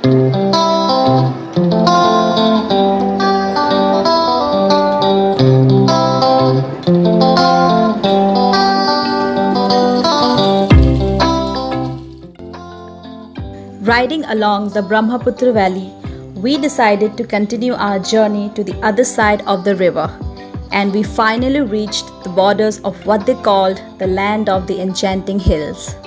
Riding along the Brahmaputra Valley, we decided to continue our journey to the other side of the river, and we finally reached the borders of what they called the land of the enchanting hills.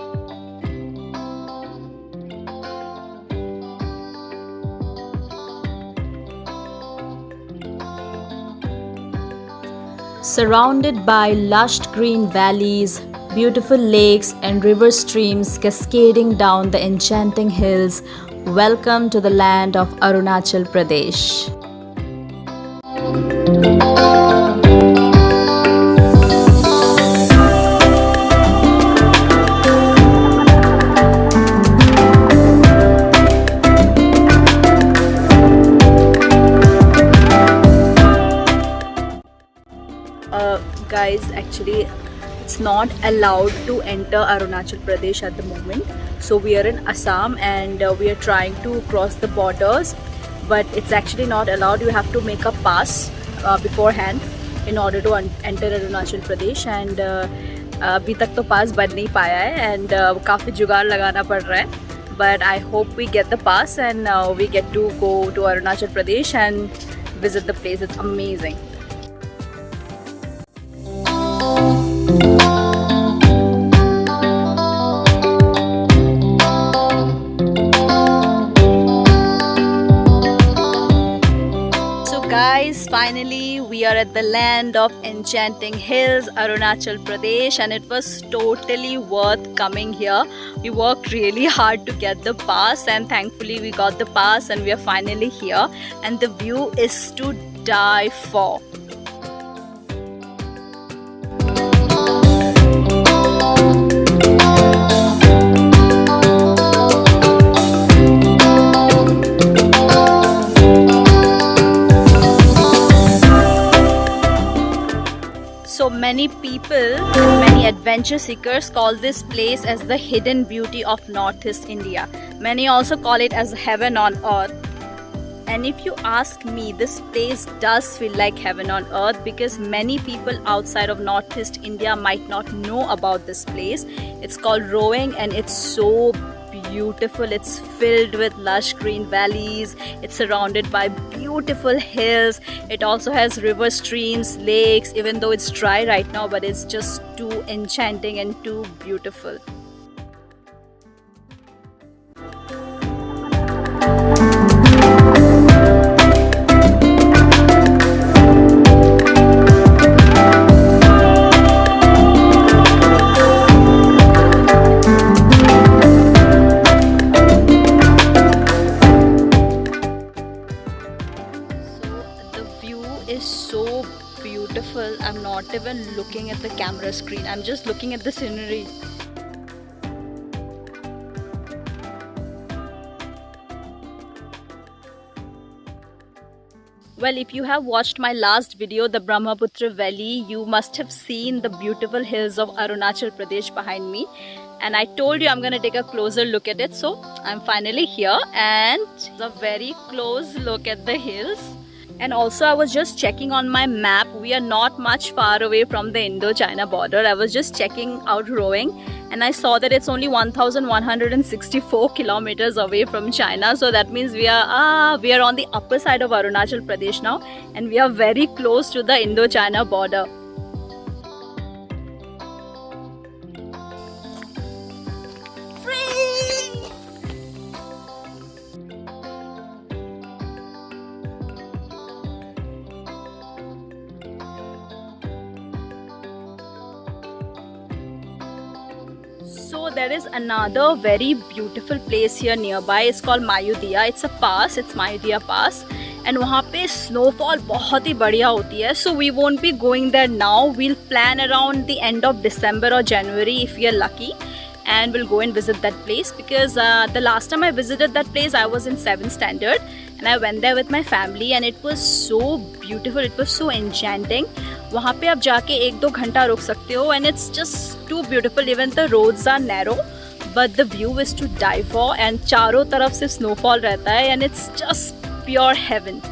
Surrounded by lush green valleys, beautiful lakes and river streams cascading down the enchanting hills, welcome to the land of Arunachal Pradesh. Guys, actually it's not allowed to enter Arunachal Pradesh at the moment. So we are in Assam and we are trying to cross the borders, but it's actually not allowed. You have to make a pass beforehand in order to enter Arunachal Pradesh, and अभी तक तो पास बन नहीं पाया है and काफ़ी जुगाड़ लगाना पड़ रहा है. But I hope we get the pass and we get to go to Arunachal Pradesh and visit the place. It's amazing. Guys, finally we are at the land of enchanting hills, Arunachal Pradesh, and it was totally worth coming here. We worked really hard to get the pass and thankfully we got the pass and we are finally here, and the view is to die for. So many people, many adventure seekers call this place as the hidden beauty of Northeast India. Many also call it as heaven on earth. And if you ask me, this place does feel like heaven on earth because many people outside of Northeast India might not know about this place. It's called Roing and it's so beautiful. It's filled with lush green valleys. It's surrounded by beautiful hills. It also has river streams, lakes, even though it's dry right now, but it's just too enchanting and too beautiful. Is so beautiful. I'm not even looking at the camera screen. I'm just looking at the scenery. Well, if you have watched my last video, the Brahmaputra Valley, you must have seen the beautiful hills of Arunachal Pradesh behind me. And I told you I'm going to take a closer look at it. So I'm finally here and a very close look at the hills. And also I was just checking on my map. We are not much far away from the Indo-China border. I was just checking out Roing and I saw that it's only 1,164 kilometers away from China. So that means we are on the upper side of Arunachal Pradesh now and we are very close to the Indo-China border. So there is another very beautiful place here nearby. It's called Mayudiya. It's a pass. It's Mayudiya Pass. And वहाँ पे snowfall बहुत ही बढ़िया होती है. So we won't be going there now. We'll plan around the end of December or January if we are lucky. And we'll go and visit that place because the last time I visited that place I was in 7th standard and I went there with my family and it was so beautiful, it was so enchanting. वहाँ पे आप जाके 1-2 घंटा रुक सकते हो and it's just too beautiful. Even the roads are narrow but the view is to die for and चारों तरफ से snowfall रहता है and it's just pure heaven.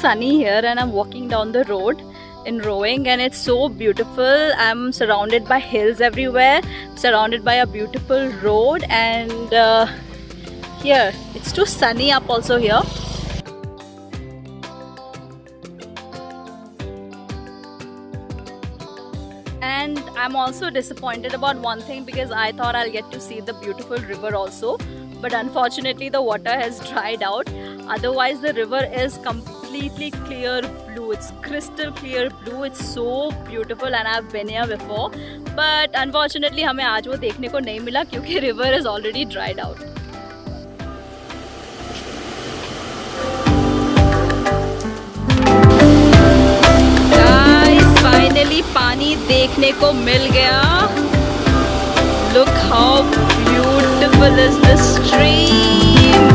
Sunny here and I'm walking down the road in rowing and it's so beautiful. I'm surrounded by hills everywhere, surrounded by a beautiful road, and here it's too sunny up also here. And I'm also disappointed about one thing because I thought I'll get to see the beautiful river also, but unfortunately the water has dried out. Otherwise the river is completely clear blue. It's crystal clear blue. It's so beautiful and I've been here before, but unfortunately हमें आज वो देखने को नहीं मिला क्योंकि river is already dried out. Guys, finally पानी देखने को मिल गया. Look how beautiful is this stream.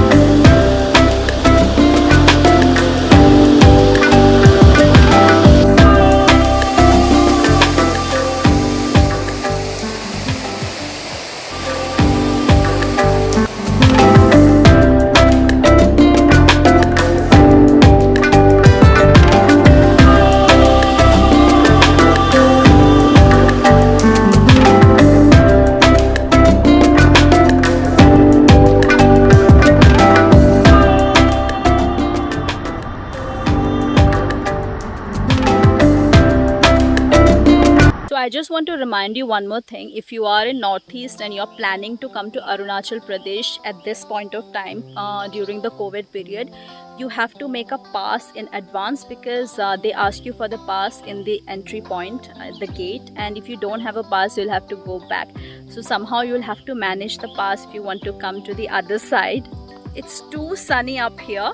I just want to remind you one more thing. If you are in Northeast and you're planning to come to Arunachal Pradesh at this point of time during the COVID period, you have to make a pass in advance because they ask you for the pass in the entry point, the gate, and if you don't have a pass you'll have to go back. So somehow you'll have to manage the pass if you want to come to the other side. It's too sunny up here.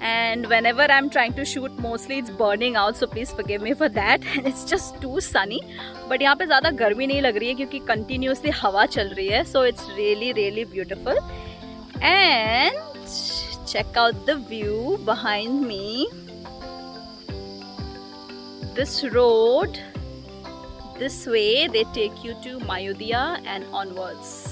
And whenever I'm trying to shoot, mostly it's burning out, so please forgive me for that. It's just too sunny. But यहाँ पे ज़्यादा गर्मी नहीं लग रही है क्योंकि continuously हवा चल रही है. So it's really beautiful. And check out the view behind me. This road, this way they take you to Mayudia and onwards.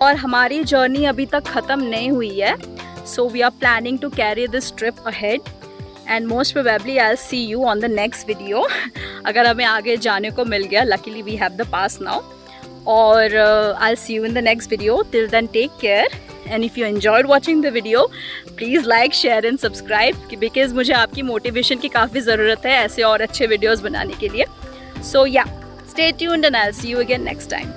और हमारी जर्नी अभी तक ख़त्म नहीं हुई है. So we are planning to carry this trip ahead and most probably I will see you on the next video. अगर हमें आगे जाने को मिल गया, luckily we have the pass now, और I will see you in the next video. Till then take care, and if you enjoyed watching the video please like, share and subscribe because मुझे आपकी motivation की काफ़ी ज़रूरत है ऐसे और अच्छे वीडियोज़ बनाने के लिए. सो या, stay tuned and I will see you again next time.